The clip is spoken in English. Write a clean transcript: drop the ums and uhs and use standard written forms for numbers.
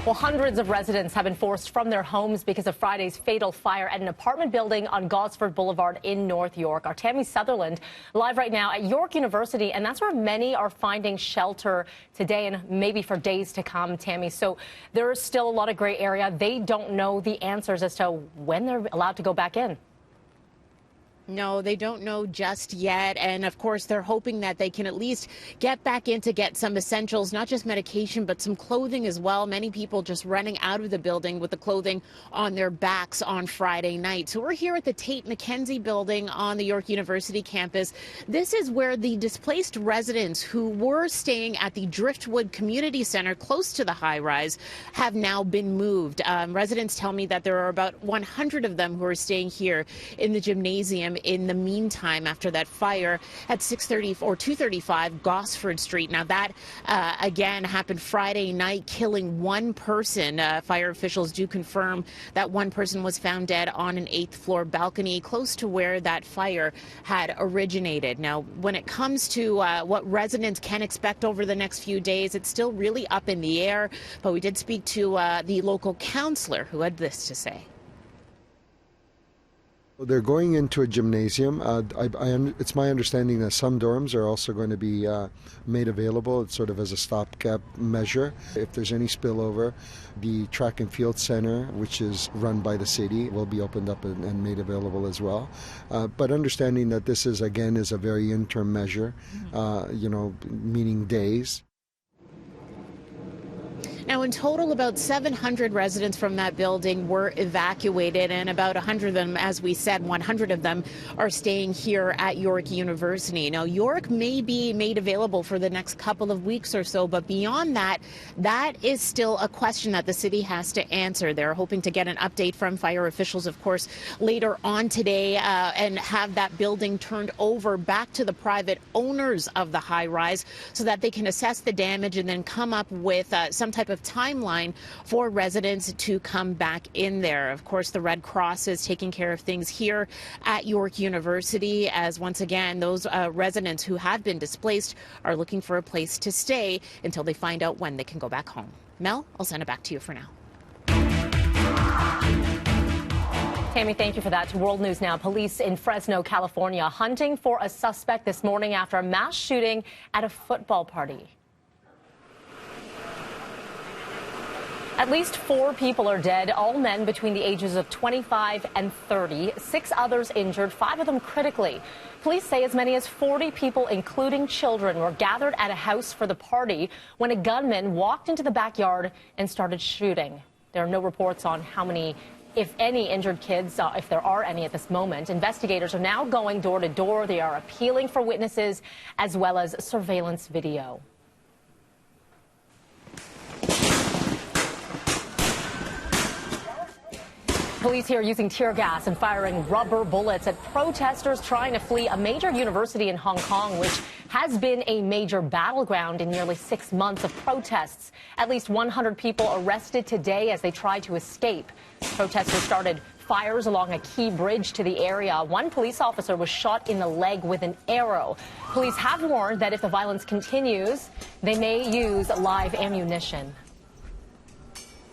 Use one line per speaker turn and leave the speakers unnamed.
Well, hundreds of residents have been forced from their homes because of Friday's fatal fire at an apartment building on Gosford Boulevard in North York. Our Tammie Sutherland live right now at York University, and that's where many are finding shelter today and maybe for days to come, Tammie. So there is still a lot of gray area. They don't know the answers as to when they're allowed to go back in.
No, they don't know just yet. And of course, they're hoping that they can at least get back in to get some essentials, not just medication, but some clothing as well. Many people just running out of the building with the clothing on their backs on Friday night. So we're here at the Tate McKenzie building on the York University campus. This is where the displaced residents who were staying at the Driftwood Community Center close to the high rise have now been moved. Residents tell me that there are about 100 of them who are staying here in the gymnasium in the meantime after that fire at 6:30 or 235 Gosford Street. Now that again happened Friday night, killing one person. Fire officials do confirm that one person was found dead on an 8th floor balcony close to where that fire had originated. Now, when it comes to what residents can expect over the next few days, it's still really up in the air. But we did speak to the local councillor who had this to say.
They're going into a gymnasium. It's my understanding that some dorms are also going to be made available sort of as a stopgap measure. If there's any spillover, the track and field center, which is run by the city, will be opened up and made available as well. But understanding that this is, again, is a very interim measure, meaning days.
Now, in total, about 700 residents from that building were evacuated, and about 100 of them, as we said, 100 of them are staying here at York University. Now, York may be made available for the next couple of weeks or so, but beyond that, that is still a question that the city has to answer. They're hoping to get an update from fire officials, of course, later on today, and have that building turned over back to the private owners of the high-rise so that they can assess the damage and then come up with some type of timeline for residents to come back in there. Of course, the Red Cross is taking care of things here at York University, as once again, those residents who have been displaced are looking for a place to stay until they find out when they can go back home. Mel, I'll send it back to you for now.
Tammie, thank you for that. To World News Now. Police in Fresno, California, hunting for a suspect this morning after a mass shooting at a football party. At least 4 people are dead, all men between the ages of 25 and 30. 6 others injured, 5 of them critically. Police say as many as 40 people, including children, were gathered at a house for the party when a gunman walked into the backyard and started shooting. There are no reports on how many, if any, injured kids, if there are any at this moment. Investigators are now going door to door. They are appealing for witnesses as well as surveillance video. Police here using tear gas and firing rubber bullets at protesters trying to flee a major university in Hong Kong, which has been a major battleground in nearly 6 months of protests. At least 100 people arrested today as they tried to escape. Protesters started fires along a key bridge to the area. One police officer was shot in the leg with an arrow. Police have warned that if the violence continues, they may use live ammunition.